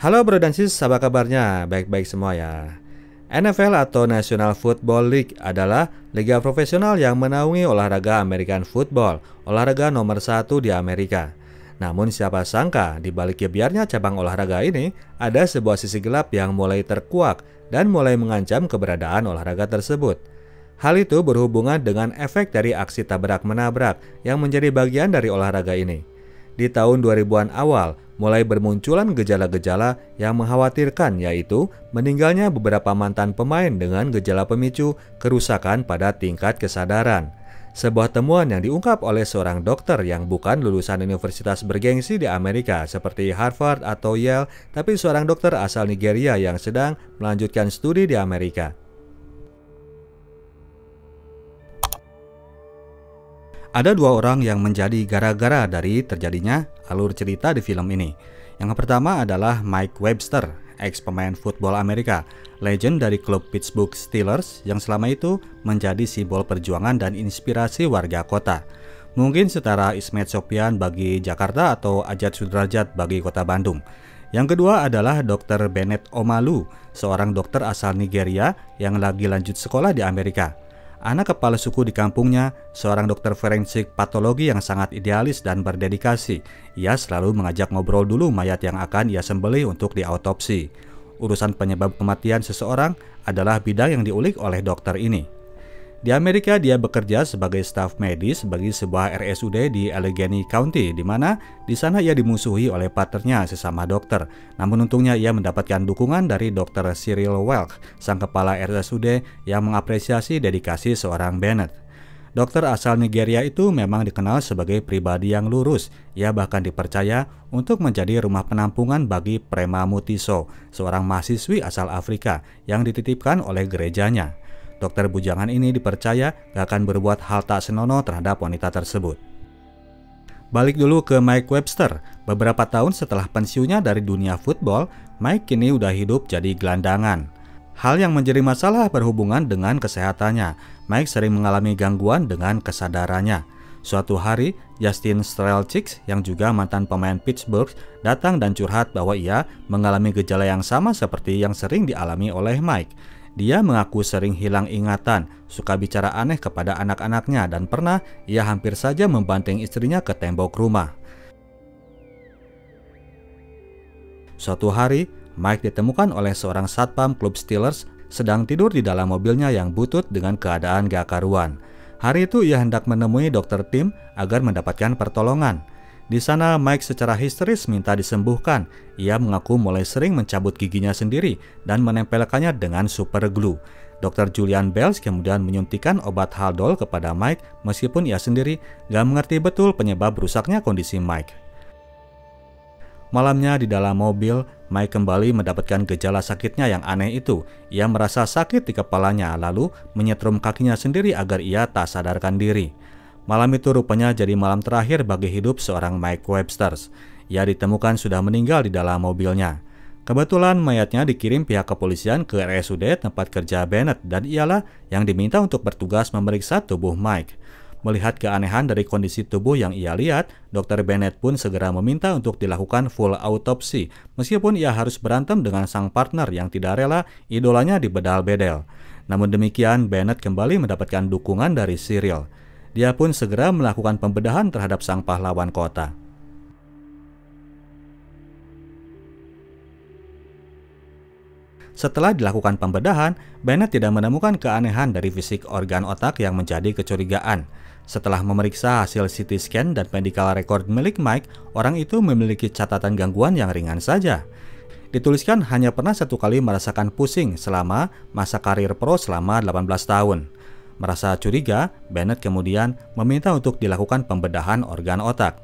Halo bro dan sis, apa kabarnya? Baik-baik semua ya. NFL atau National Football League adalah liga profesional yang menaungi olahraga American Football, olahraga nomor 1 di Amerika. Namun siapa sangka di balik gebiarnya cabang olahraga ini ada sebuah sisi gelap yang mulai terkuak dan mulai mengancam keberadaan olahraga tersebut. Hal itu berhubungan dengan efek dari aksi tabrak-menabrak yang menjadi bagian dari olahraga ini. Di tahun 2000-an awal, mulai bermunculan gejala-gejala yang mengkhawatirkan, yaitu meninggalnya beberapa mantan pemain dengan gejala pemicu kerusakan pada tingkat kesadaran. Sebuah temuan yang diungkap oleh seorang dokter yang bukan lulusan universitas bergengsi di Amerika seperti Harvard atau Yale, tapi seorang dokter asal Nigeria yang sedang melanjutkan studi di Amerika. Ada dua orang yang menjadi gara-gara dari terjadinya alur cerita di film ini. Yang pertama adalah Mike Webster, ex-pemain football Amerika, legend dari klub Pittsburgh Steelers yang selama itu menjadi simbol perjuangan dan inspirasi warga kota. Mungkin setara Ismet Sopyan bagi Jakarta atau Ajat Sudrajat bagi kota Bandung. Yang kedua adalah Dr. Bennett Omalu, seorang dokter asal Nigeria yang lagi lanjut sekolah di Amerika. Anak kepala suku di kampungnya, seorang dokter forensik patologi yang sangat idealis dan berdedikasi. Ia selalu mengajak ngobrol dulu mayat yang akan ia sembelih untuk diautopsi. Urusan penyebab kematian seseorang adalah bidang yang diulik oleh dokter ini. Di Amerika dia bekerja sebagai staf medis bagi sebuah RSUD di Allegheny County, di mana di sana ia dimusuhi oleh partnernya sesama dokter. Namun untungnya ia mendapatkan dukungan dari Dr. Cyril Welch, sang kepala RSUD yang mengapresiasi dedikasi seorang Bennett. Dokter asal Nigeria itu memang dikenal sebagai pribadi yang lurus. Ia bahkan dipercaya untuk menjadi rumah penampungan bagi Prema Mutiso, seorang mahasiswi asal Afrika yang dititipkan oleh gerejanya. Dokter bujangan ini dipercaya gak akan berbuat hal tak senonoh terhadap wanita tersebut. Balik dulu ke Mike Webster. Beberapa tahun setelah pensiunnya dari dunia football, Mike kini udah hidup jadi gelandangan. Hal yang menjadi masalah berhubungan dengan kesehatannya. Mike sering mengalami gangguan dengan kesadarannya. Suatu hari, Justin Strelchik yang juga mantan pemain Pittsburgh datang dan curhat bahwa ia mengalami gejala yang sama seperti yang sering dialami oleh Mike. Dia mengaku sering hilang ingatan, suka bicara aneh kepada anak-anaknya, dan pernah ia hampir saja membanting istrinya ke tembok rumah. Suatu hari, Mike ditemukan oleh seorang satpam klub Steelers sedang tidur di dalam mobilnya yang butut dengan keadaan gak karuan. Hari itu ia hendak menemui dokter Tim agar mendapatkan pertolongan. Di sana Mike secara histeris minta disembuhkan. Ia mengaku mulai sering mencabut giginya sendiri dan menempelkannya dengan super glue. Dr. Julian Bells kemudian menyuntikkan obat Haldol kepada Mike meskipun ia sendiri gak mengerti betul penyebab rusaknya kondisi Mike. Malamnya di dalam mobil, Mike kembali mendapatkan gejala sakitnya yang aneh itu. Ia merasa sakit di kepalanya lalu menyetrum kakinya sendiri agar ia tak sadarkan diri. Malam itu rupanya jadi malam terakhir bagi hidup seorang Mike Webster. Ia ditemukan sudah meninggal di dalam mobilnya. Kebetulan mayatnya dikirim pihak kepolisian ke RSUD tempat kerja Bennett dan ialah yang diminta untuk bertugas memeriksa tubuh Mike. Melihat keanehan dari kondisi tubuh yang ia lihat, Dr. Bennett pun segera meminta untuk dilakukan full autopsi meskipun ia harus berantem dengan sang partner yang tidak rela idolanya dibedal-bedel. Namun demikian, Bennett kembali mendapatkan dukungan dari Cyril. Dia pun segera melakukan pembedahan terhadap sang pahlawan kota. Setelah dilakukan pembedahan, Bennett tidak menemukan keanehan dari fisik organ otak yang menjadi kecurigaan. Setelah memeriksa hasil CT scan dan medical record milik Mike, orang itu memiliki catatan gangguan yang ringan saja. Dituliskan hanya pernah satu kali merasakan pusing selama masa karir pro selama 18 tahun. Merasa curiga, Bennett kemudian meminta untuk dilakukan pembedahan organ otak.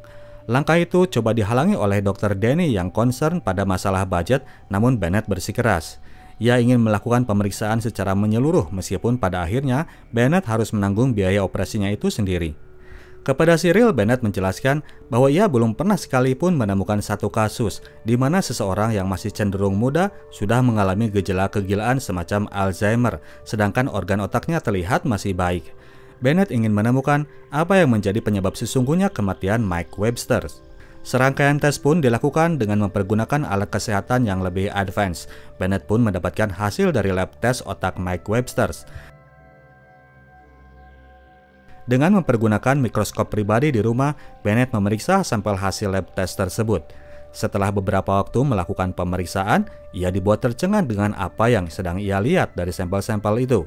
Langkah itu coba dihalangi oleh Dr. Denny yang concern pada masalah budget, namun Bennett bersikeras. Ia ingin melakukan pemeriksaan secara menyeluruh meskipun pada akhirnya Bennett harus menanggung biaya operasinya itu sendiri. Kepada Cyril, Bennett menjelaskan bahwa ia belum pernah sekalipun menemukan satu kasus di mana seseorang yang masih cenderung muda sudah mengalami gejala kegilaan semacam Alzheimer, sedangkan organ otaknya terlihat masih baik. Bennett ingin menemukan apa yang menjadi penyebab sesungguhnya kematian Mike Webster. Serangkaian tes pun dilakukan dengan mempergunakan alat kesehatan yang lebih advance. Bennett pun mendapatkan hasil dari lab tes otak Mike Webster. Dengan mempergunakan mikroskop pribadi di rumah, Bennett memeriksa sampel hasil lab tes tersebut. Setelah beberapa waktu melakukan pemeriksaan, ia dibuat tercengang dengan apa yang sedang ia lihat dari sampel-sampel itu.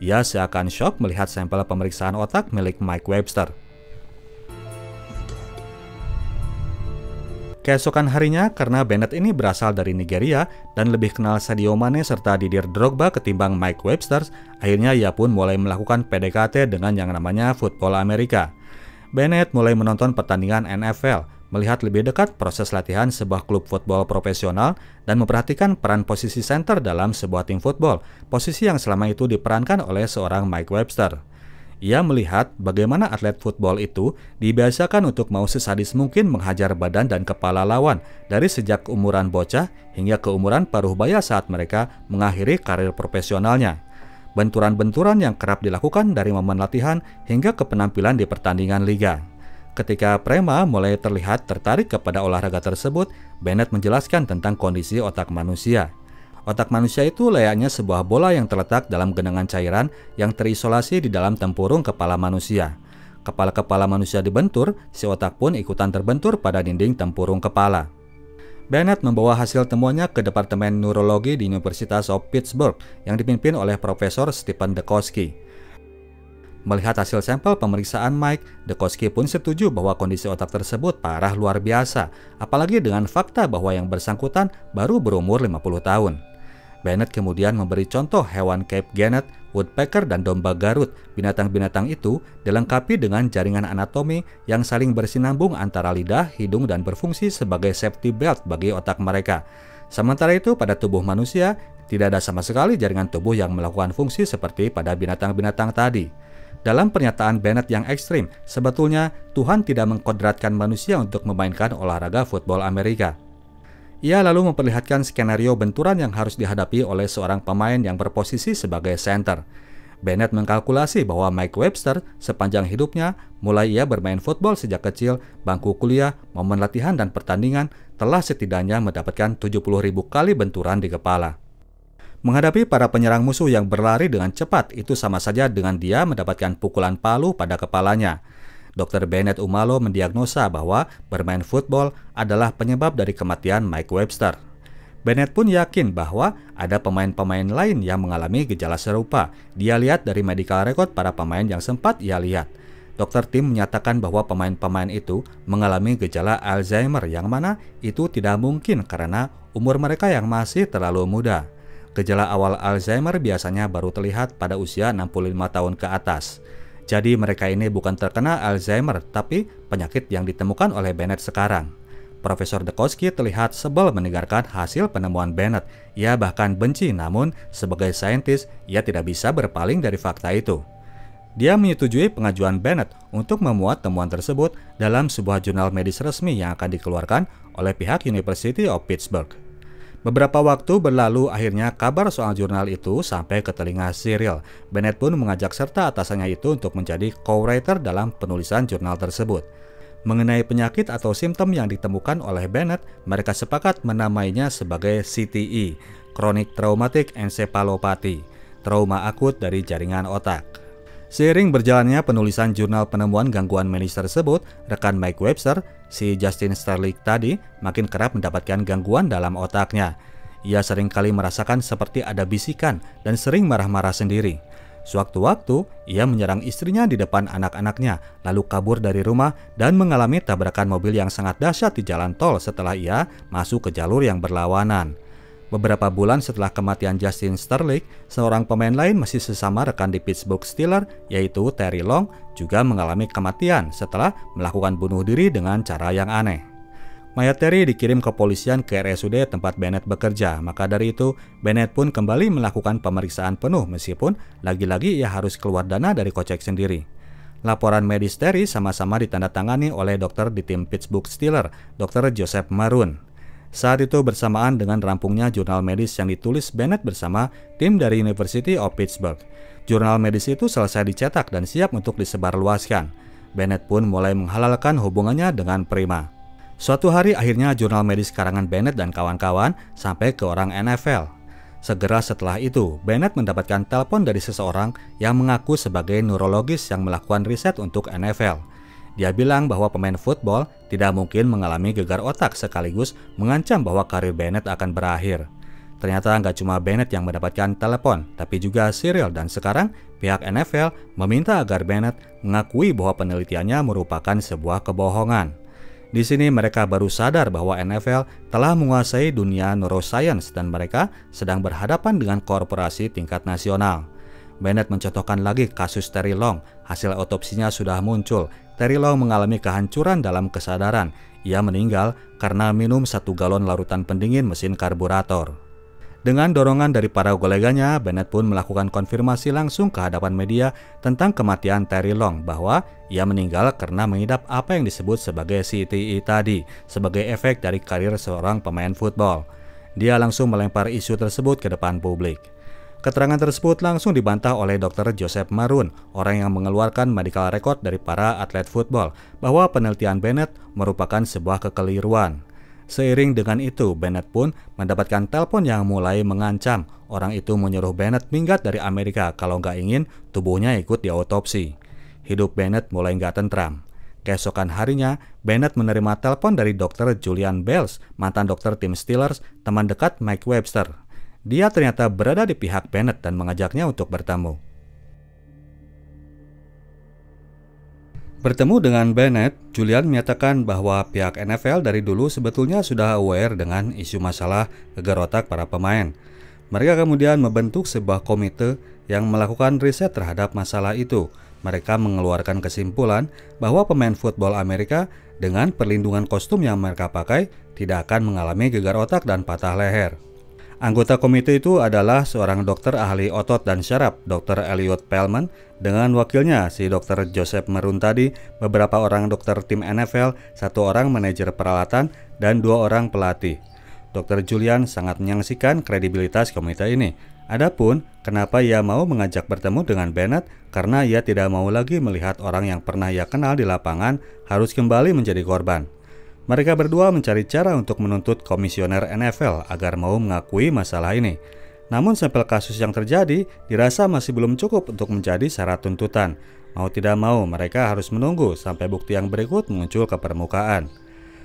Ia seakan syok melihat sampel pemeriksaan otak milik Mike Webster. Keesokan harinya, karena Bennett ini berasal dari Nigeria dan lebih kenal Sadio Mane serta Didier Drogba ketimbang Mike Webster, akhirnya ia pun mulai melakukan PDKT dengan yang namanya Football Amerika. Bennett mulai menonton pertandingan NFL, melihat lebih dekat proses latihan sebuah klub football profesional, dan memperhatikan peran posisi center dalam sebuah tim football, posisi yang selama itu diperankan oleh seorang Mike Webster. Ia melihat bagaimana atlet football itu dibiasakan untuk mau sesadis mungkin menghajar badan dan kepala lawan dari sejak umuran bocah hingga ke umuran paruh baya saat mereka mengakhiri karir profesionalnya. Benturan-benturan yang kerap dilakukan dari momen latihan hingga ke penampilan di pertandingan liga. Ketika Prema mulai terlihat tertarik kepada olahraga tersebut, Bennett menjelaskan tentang kondisi otak manusia. Otak manusia itu layaknya sebuah bola yang terletak dalam genangan cairan yang terisolasi di dalam tempurung kepala manusia. Kepala-kepala manusia dibentur, si otak pun ikutan terbentur pada dinding tempurung kepala. Bennett membawa hasil temuannya ke Departemen Neurologi di University of Pittsburgh yang dipimpin oleh Profesor Stephen Dekoski. Melihat hasil sampel pemeriksaan Mike, Dekoski pun setuju bahwa kondisi otak tersebut parah luar biasa, apalagi dengan fakta bahwa yang bersangkutan baru berumur 50 tahun. Bennett kemudian memberi contoh hewan Cape Genet, woodpecker, dan domba Garut. Binatang-binatang itu dilengkapi dengan jaringan anatomi yang saling bersinambung antara lidah, hidung, dan berfungsi sebagai safety belt bagi otak mereka. Sementara itu, pada tubuh manusia, tidak ada sama sekali jaringan tubuh yang melakukan fungsi seperti pada binatang-binatang tadi. Dalam pernyataan Bennett yang ekstrim, sebetulnya Tuhan tidak mengkodratkan manusia untuk memainkan olahraga football Amerika. Ia lalu memperlihatkan skenario benturan yang harus dihadapi oleh seorang pemain yang berposisi sebagai center. Bennett mengkalkulasi bahwa Mike Webster sepanjang hidupnya, mulai ia bermain football sejak kecil, bangku kuliah, momen latihan dan pertandingan, telah setidaknya mendapatkan 70.000 kali benturan di kepala. Menghadapi para penyerang musuh yang berlari dengan cepat, itu sama saja dengan dia mendapatkan pukulan palu pada kepalanya. Dr. Bennett Umalo mendiagnosa bahwa bermain football adalah penyebab dari kematian Mike Webster. Bennett pun yakin bahwa ada pemain-pemain lain yang mengalami gejala serupa. Dia lihat dari medical record para pemain yang sempat ia lihat. Dr. Tim menyatakan bahwa pemain-pemain itu mengalami gejala Alzheimer yang mana itu tidak mungkin karena umur mereka yang masih terlalu muda. Gejala awal Alzheimer biasanya baru terlihat pada usia 65 tahun ke atas. Jadi mereka ini bukan terkena Alzheimer, tapi penyakit yang ditemukan oleh Bennett sekarang. Profesor Dekoski terlihat sebel mendengarkan hasil penemuan Bennett. Ia bahkan benci, namun sebagai saintis, ia tidak bisa berpaling dari fakta itu. Dia menyetujui pengajuan Bennett untuk memuat temuan tersebut dalam sebuah jurnal medis resmi yang akan dikeluarkan oleh pihak University of Pittsburgh. Beberapa waktu berlalu, akhirnya kabar soal jurnal itu sampai ke telinga Cyril. Bennett pun mengajak serta atasannya itu untuk menjadi co-writer dalam penulisan jurnal tersebut. Mengenai penyakit atau simptom yang ditemukan oleh Bennett, mereka sepakat menamainya sebagai CTE, Chronic Traumatic Encephalopathy, trauma akut dari jaringan otak. Seiring berjalannya penulisan jurnal penemuan gangguan medis tersebut, rekan Mike Webster, si Justin Sterling tadi, makin kerap mendapatkan gangguan dalam otaknya. Ia seringkali merasakan seperti ada bisikan dan sering marah-marah sendiri. Sewaktu-waktu, ia menyerang istrinya di depan anak-anaknya, lalu kabur dari rumah dan mengalami tabrakan mobil yang sangat dahsyat di jalan tol setelah ia masuk ke jalur yang berlawanan. Beberapa bulan setelah kematian Justin Sterling, seorang pemain lain masih sesama rekan di Pittsburgh Steelers, yaitu Terry Long, juga mengalami kematian setelah melakukan bunuh diri dengan cara yang aneh. Mayat Terry dikirim ke polisian ke RSUD tempat Bennett bekerja, maka dari itu Bennett pun kembali melakukan pemeriksaan penuh meskipun lagi-lagi ia harus keluar dana dari kocek sendiri. Laporan medis Terry sama-sama ditandatangani oleh dokter di tim Pittsburgh Steelers, Dr. Joseph Maroon. Saat itu bersamaan dengan rampungnya jurnal medis yang ditulis Bennett bersama tim dari University of Pittsburgh. Jurnal medis itu selesai dicetak dan siap untuk disebarluaskan. Bennett pun mulai menghalalkan hubungannya dengan Prima. Suatu hari akhirnya jurnal medis karangan Bennett dan kawan-kawan sampai ke orang NFL. Segera setelah itu, Bennett mendapatkan telepon dari seseorang yang mengaku sebagai neurologis yang melakukan riset untuk NFL. Dia bilang bahwa pemain football tidak mungkin mengalami gegar otak sekaligus mengancam bahwa karir Bennett akan berakhir. Ternyata nggak cuma Bennett yang mendapatkan telepon, tapi juga Cyril, dan sekarang pihak NFL meminta agar Bennett mengakui bahwa penelitiannya merupakan sebuah kebohongan. Di sini mereka baru sadar bahwa NFL telah menguasai dunia neuroscience dan mereka sedang berhadapan dengan korporasi tingkat nasional. Bennett mencontohkan lagi kasus Terry Long. Hasil otopsinya sudah muncul. Terry Long mengalami kehancuran dalam kesadaran. Ia meninggal karena minum 1 galon larutan pendingin mesin karburator. Dengan dorongan dari para koleganya, Bennett pun melakukan konfirmasi langsung ke hadapan media tentang kematian Terry Long bahwa ia meninggal karena mengidap apa yang disebut sebagai CTE tadi, sebagai efek dari karir seorang pemain football. Dia langsung melempar isu tersebut ke depan publik. Keterangan tersebut langsung dibantah oleh Dr. Joseph Maroon, orang yang mengeluarkan medical record dari para atlet football, bahwa penelitian Bennett merupakan sebuah kekeliruan. Seiring dengan itu, Bennett pun mendapatkan telepon yang mulai mengancam. Orang itu menyuruh Bennett minggat dari Amerika kalau nggak ingin tubuhnya ikut diautopsi. Hidup Bennett mulai nggak tentram. Keesokan harinya, Bennett menerima telepon dari Dr. Julian Bales, mantan dokter tim Steelers, teman dekat Mike Webster. Dia ternyata berada di pihak Bennett dan mengajaknya untuk bertemu. Bertemu dengan Bennett, Julian menyatakan bahwa pihak NFL dari dulu sebetulnya sudah aware dengan isu masalah gegar otak para pemain. Mereka kemudian membentuk sebuah komite yang melakukan riset terhadap masalah itu. Mereka mengeluarkan kesimpulan bahwa pemain football Amerika dengan perlindungan kostum yang mereka pakai tidak akan mengalami gegar otak dan patah leher. Anggota komite itu adalah seorang dokter ahli otot dan syaraf, Dr. Elliot Pelman, dengan wakilnya si Dr. Joseph Maroon tadi, beberapa orang dokter tim NFL, 1 orang manajer peralatan, dan 2 orang pelatih. Dr. Julian sangat menyaksikan kredibilitas komite ini. Adapun kenapa ia mau mengajak bertemu dengan Bennett, karena ia tidak mau lagi melihat orang yang pernah ia kenal di lapangan harus kembali menjadi korban. Mereka berdua mencari cara untuk menuntut komisioner NFL agar mau mengakui masalah ini. Namun sampel kasus yang terjadi dirasa masih belum cukup untuk menjadi syarat tuntutan. Mau tidak mau mereka harus menunggu sampai bukti yang berikut muncul ke permukaan.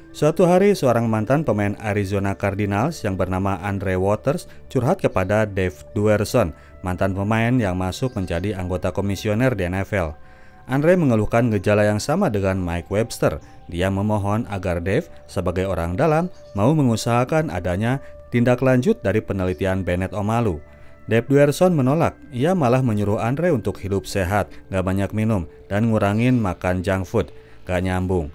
Suatu hari seorang mantan pemain Arizona Cardinals yang bernama Andre Waters curhat kepada Dave Duerson, mantan pemain yang masuk menjadi anggota komisioner di NFL. Andre mengeluhkan gejala yang sama dengan Mike Webster. Dia memohon agar Dave sebagai orang dalam mau mengusahakan adanya tindak lanjut dari penelitian Bennett Omalu. Dave Duerson menolak. Ia malah menyuruh Andre untuk hidup sehat, gak banyak minum, dan ngurangin makan junk food. Gak nyambung.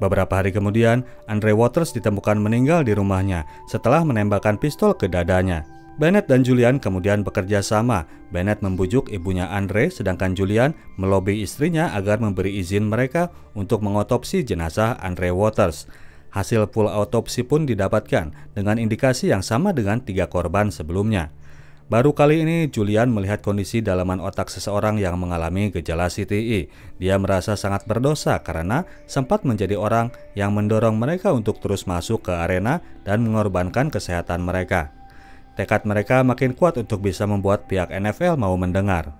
Beberapa hari kemudian, Andre Waters ditemukan meninggal di rumahnya setelah menembakkan pistol ke dadanya. Bennett dan Julian kemudian bekerja sama. Bennett membujuk ibunya Andre, sedangkan Julian melobi istrinya agar memberi izin mereka untuk mengotopsi jenazah Andre Waters. Hasil full autopsi pun didapatkan dengan indikasi yang sama dengan 3 korban sebelumnya. Baru kali ini Julian melihat kondisi dalaman otak seseorang yang mengalami gejala CTE. Dia merasa sangat berdosa karena sempat menjadi orang yang mendorong mereka untuk terus masuk ke arena dan mengorbankan kesehatan mereka. Tekad mereka makin kuat untuk bisa membuat pihak NFL mau mendengar.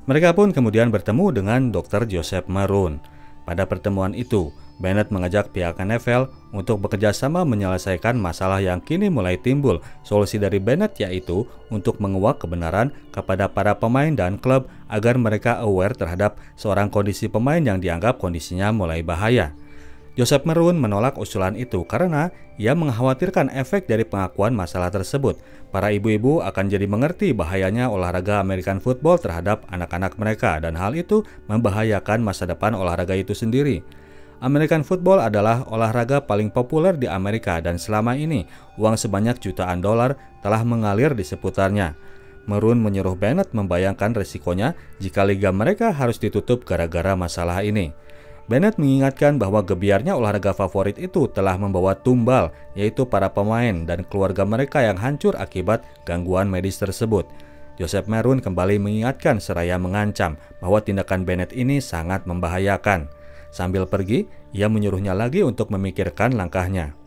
Mereka pun kemudian bertemu dengan Dr. Joseph Maroon. Pada pertemuan itu, Bennett mengajak pihak NFL untuk bekerja sama menyelesaikan masalah yang kini mulai timbul. Solusi dari Bennett yaitu untuk menguak kebenaran kepada para pemain dan klub agar mereka aware terhadap seorang kondisi pemain yang dianggap kondisinya mulai bahaya. Joseph Maroon menolak usulan itu karena ia mengkhawatirkan efek dari pengakuan masalah tersebut. Para ibu-ibu akan jadi mengerti bahayanya olahraga American football terhadap anak-anak mereka dan hal itu membahayakan masa depan olahraga itu sendiri. American football adalah olahraga paling populer di Amerika dan selama ini uang sebanyak jutaan dolar telah mengalir di seputarnya. Maroon menyuruh Bennett membayangkan resikonya jika liga mereka harus ditutup gara-gara masalah ini. Bennett mengingatkan bahwa gebiarnya olahraga favorit itu telah membawa tumbal, yaitu para pemain dan keluarga mereka yang hancur akibat gangguan medis tersebut. Joseph Maroon kembali mengingatkan seraya mengancam bahwa tindakan Bennett ini sangat membahayakan. Sambil pergi, ia menyuruhnya lagi untuk memikirkan langkahnya.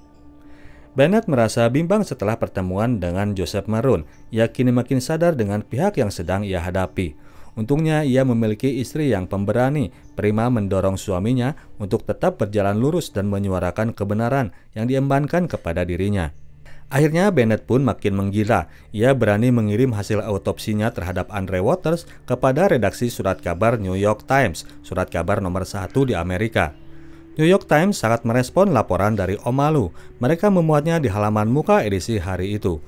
Bennett merasa bimbang setelah pertemuan dengan Joseph Maroon. Ia kini makin sadar dengan pihak yang sedang ia hadapi. Untungnya ia memiliki istri yang pemberani. Prima mendorong suaminya untuk tetap berjalan lurus dan menyuarakan kebenaran yang diembankan kepada dirinya. Akhirnya Bennett pun makin menggila. Ia berani mengirim hasil autopsinya terhadap Andre Waters kepada redaksi surat kabar New York Times, surat kabar nomor 1 di Amerika. New York Times sangat merespon laporan dari Omalu. Mereka memuatnya di halaman muka edisi hari itu.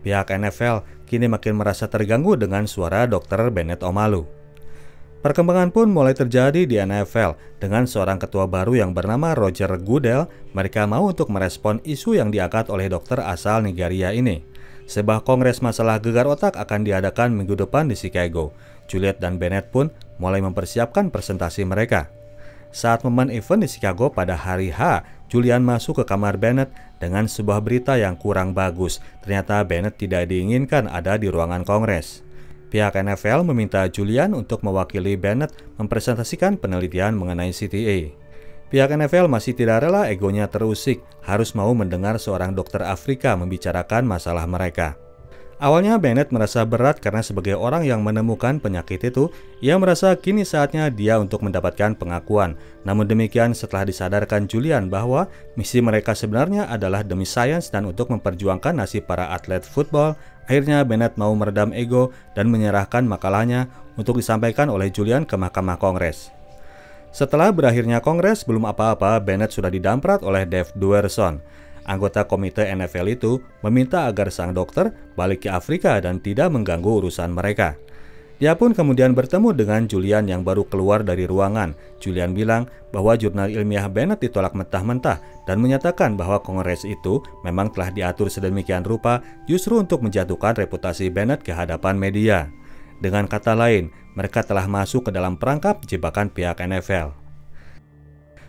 Pihak NFL kini makin merasa terganggu dengan suara Dr. Bennett Omalu. Perkembangan pun mulai terjadi di NFL. Dengan seorang ketua baru yang bernama Roger Goodell, mereka mau untuk merespon isu yang diangkat oleh dokter asal Nigeria ini. Sebuah kongres masalah gegar otak akan diadakan minggu depan di Chicago. Juliet dan Bennett pun mulai mempersiapkan presentasi mereka. Saat momen event di Chicago pada hari H, Julian masuk ke kamar Bennett dengan sebuah berita yang kurang bagus. Ternyata Bennett tidak diinginkan ada di ruangan kongres. Pihak NFL meminta Julian untuk mewakili Bennett mempresentasikan penelitian mengenai CTE. Pihak NFL masih tidak rela egonya terusik, harus mau mendengar seorang dokter Afrika membicarakan masalah mereka. Awalnya Bennett merasa berat karena sebagai orang yang menemukan penyakit itu, ia merasa kini saatnya dia untuk mendapatkan pengakuan. Namun demikian setelah disadarkan Julian bahwa misi mereka sebenarnya adalah demi sains dan untuk memperjuangkan nasib para atlet football, akhirnya Bennett mau meredam ego dan menyerahkan makalahnya untuk disampaikan oleh Julian ke Mahkamah Kongres. Setelah berakhirnya Kongres, belum apa-apa Bennett sudah didamprat oleh Dave Duerson. Anggota komite NFL itu meminta agar sang dokter balik ke Afrika dan tidak mengganggu urusan mereka. Dia pun kemudian bertemu dengan Julian yang baru keluar dari ruangan. Julian bilang bahwa jurnal ilmiah Bennett ditolak mentah-mentah dan menyatakan bahwa kongres itu memang telah diatur sedemikian rupa justru untuk menjatuhkan reputasi Bennett ke hadapan media. Dengan kata lain, mereka telah masuk ke dalam perangkap jebakan pihak NFL.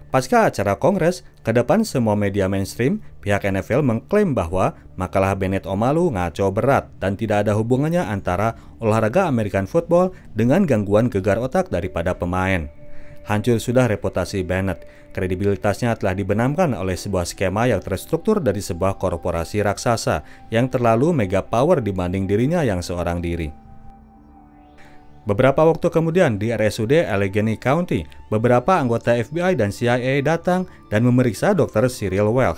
Pasca acara kongres, ke depan semua media mainstream, pihak NFL mengklaim bahwa makalah Bennett Omalu ngaco berat dan tidak ada hubungannya antara olahraga American football dengan gangguan gegar otak daripada pemain. Hancur sudah reputasi Bennett, kredibilitasnya telah dibenamkan oleh sebuah skema yang terstruktur dari sebuah korporasi raksasa yang terlalu mega power dibanding dirinya yang seorang diri. Beberapa waktu kemudian di RSUD Allegheny County, beberapa anggota FBI dan CIA datang dan memeriksa Dr. Cyril Welch.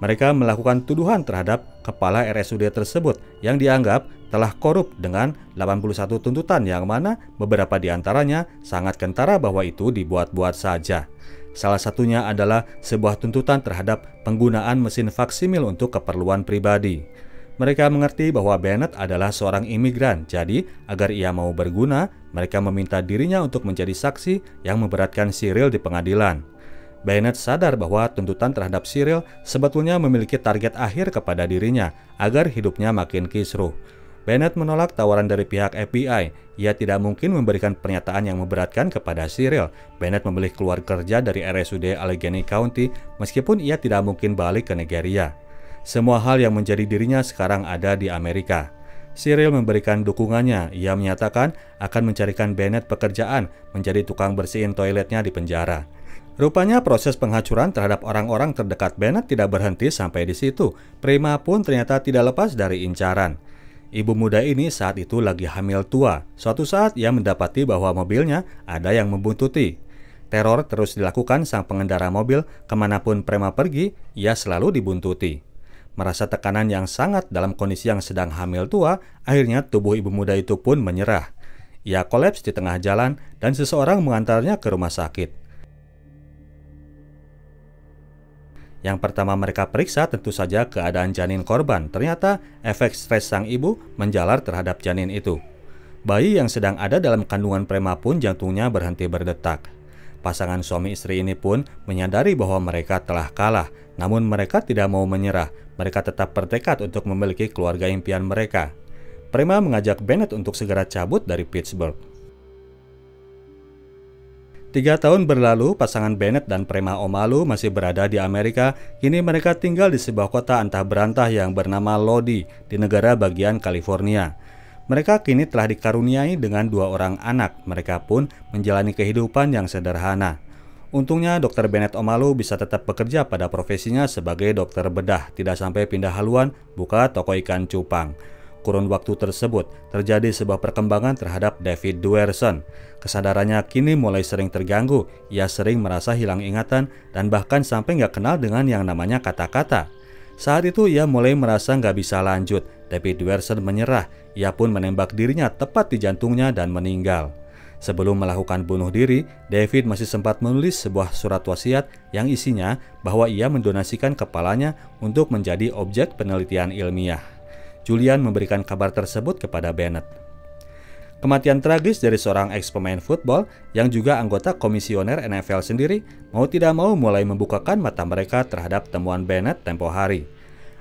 Mereka melakukan tuduhan terhadap kepala RSUD tersebut yang dianggap telah korup dengan 81 tuntutan yang mana beberapa di antaranya sangat kentara bahwa itu dibuat-buat saja. Salah satunya adalah sebuah tuntutan terhadap penggunaan mesin faksimil untuk keperluan pribadi. Mereka mengerti bahwa Bennett adalah seorang imigran, jadi agar ia mau berguna, mereka meminta dirinya untuk menjadi saksi yang memberatkan Cyril di pengadilan. Bennett sadar bahwa tuntutan terhadap Cyril sebetulnya memiliki target akhir kepada dirinya, agar hidupnya makin kisruh. Bennett menolak tawaran dari pihak FBI. Ia tidak mungkin memberikan pernyataan yang memberatkan kepada Cyril. Bennett memilih keluar kerja dari RSUD Allegheny County meskipun ia tidak mungkin balik ke Nigeria. Semua hal yang menjadi dirinya sekarang ada di Amerika. Cyril memberikan dukungannya. Ia menyatakan akan mencarikan Bennett pekerjaan menjadi tukang bersihin toiletnya di penjara. Rupanya proses penghancuran terhadap orang-orang terdekat Bennett tidak berhenti sampai di situ. Prima pun ternyata tidak lepas dari incaran. Ibu muda ini saat itu lagi hamil tua. Suatu saat ia mendapati bahwa mobilnya ada yang membuntuti. Teror terus dilakukan sang pengendara mobil. Kemanapun Prima pergi, ia selalu dibuntuti. Merasa tekanan yang sangat dalam kondisi yang sedang hamil tua, akhirnya tubuh ibu muda itu pun menyerah. Ia kolaps di tengah jalan dan seseorang mengantarnya ke rumah sakit. Yang pertama mereka periksa tentu saja keadaan janin korban. Ternyata efek stres sang ibu menjalar terhadap janin itu. Bayi yang sedang ada dalam kandungan Prima pun jantungnya berhenti berdetak. Pasangan suami istri ini pun menyadari bahwa mereka telah kalah, namun mereka tidak mau menyerah. Mereka tetap bertekad untuk memiliki keluarga impian mereka. Prima mengajak Bennett untuk segera cabut dari Pittsburgh. 3 tahun berlalu, pasangan Bennett dan Prima Omalu masih berada di Amerika. Kini mereka tinggal di sebuah kota antah berantah yang bernama Lodi di negara bagian California. Mereka kini telah dikaruniai dengan 2 orang anak. Mereka pun menjalani kehidupan yang sederhana. Untungnya Dr. Bennett Omalu bisa tetap bekerja pada profesinya sebagai dokter bedah, tidak sampai pindah haluan buka toko ikan cupang. Kurun waktu tersebut terjadi sebuah perkembangan terhadap David Duerson. Kesadarannya kini mulai sering terganggu, ia sering merasa hilang ingatan dan bahkan sampai nggak kenal dengan yang namanya kata-kata. Saat itu ia mulai merasa nggak bisa lanjut. David Duerson menyerah, ia pun menembak dirinya tepat di jantungnya dan meninggal. Sebelum melakukan bunuh diri, David masih sempat menulis sebuah surat wasiat yang isinya bahwa ia mendonasikan kepalanya untuk menjadi objek penelitian ilmiah. Julian memberikan kabar tersebut kepada Bennett. Kematian tragis dari seorang ex-pemain football yang juga anggota komisioner NFL sendiri mau tidak mau mulai membukakan mata mereka terhadap temuan Bennett tempo hari.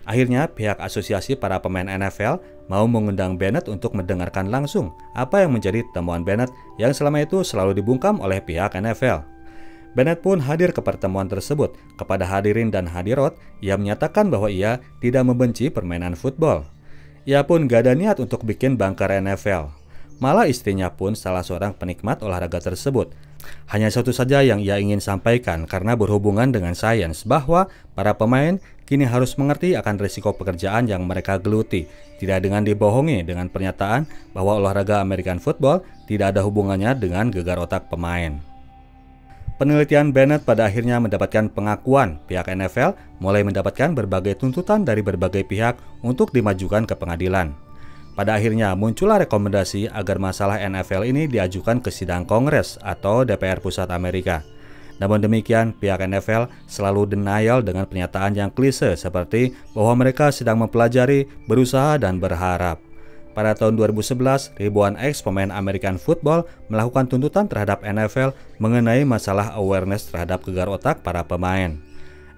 Akhirnya pihak asosiasi para pemain NFL mau mengundang Bennett untuk mendengarkan langsung apa yang menjadi temuan Bennett yang selama itu selalu dibungkam oleh pihak NFL. Bennett pun hadir ke pertemuan tersebut. Kepada hadirin dan hadirat, ia menyatakan bahwa ia tidak membenci permainan football. Ia pun gak ada niat untuk bikin bunker NFL. Malah istrinya pun salah seorang penikmat olahraga tersebut. Hanya satu saja yang ia ingin sampaikan karena berhubungan dengan sains, bahwa para pemain kini harus mengerti akan risiko pekerjaan yang mereka geluti, tidak dengan dibohongi dengan pernyataan bahwa olahraga American football tidak ada hubungannya dengan gegar otak pemain. Penelitian Bennett pada akhirnya mendapatkan pengakuan. Pihak NFL mulai mendapatkan berbagai tuntutan dari berbagai pihak untuk dimajukan ke pengadilan. Pada akhirnya muncullah rekomendasi agar masalah NFL ini diajukan ke sidang Kongres atau DPR Pusat Amerika. Namun demikian, pihak NFL selalu denial dengan pernyataan yang klise seperti bahwa mereka sedang mempelajari, berusaha, dan berharap. Pada tahun 2011, ribuan ex-pemain American football melakukan tuntutan terhadap NFL mengenai masalah awareness terhadap gegar otak para pemain.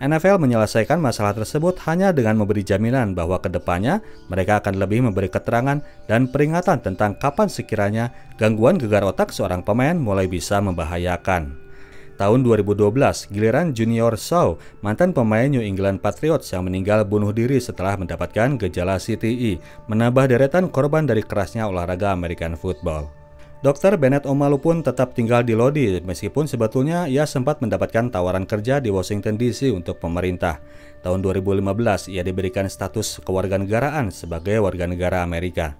NFL menyelesaikan masalah tersebut hanya dengan memberi jaminan bahwa kedepannya mereka akan lebih memberi keterangan dan peringatan tentang kapan sekiranya gangguan gegar otak seorang pemain mulai bisa membahayakan. Tahun 2012, giliran Junior Seau, mantan pemain New England Patriots yang meninggal bunuh diri setelah mendapatkan gejala CTE, menambah deretan korban dari kerasnya olahraga American football. Dr. Bennett Omalu pun tetap tinggal di Lodi meskipun sebetulnya ia sempat mendapatkan tawaran kerja di Washington DC untuk pemerintah. Tahun 2015 ia diberikan status kewarganegaraan sebagai warga negara Amerika.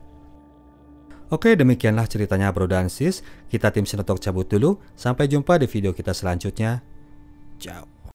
Oke, demikianlah ceritanya bro dan sis. Kita tim Sinotalk cabut dulu. Sampai jumpa di video kita selanjutnya. Ciao.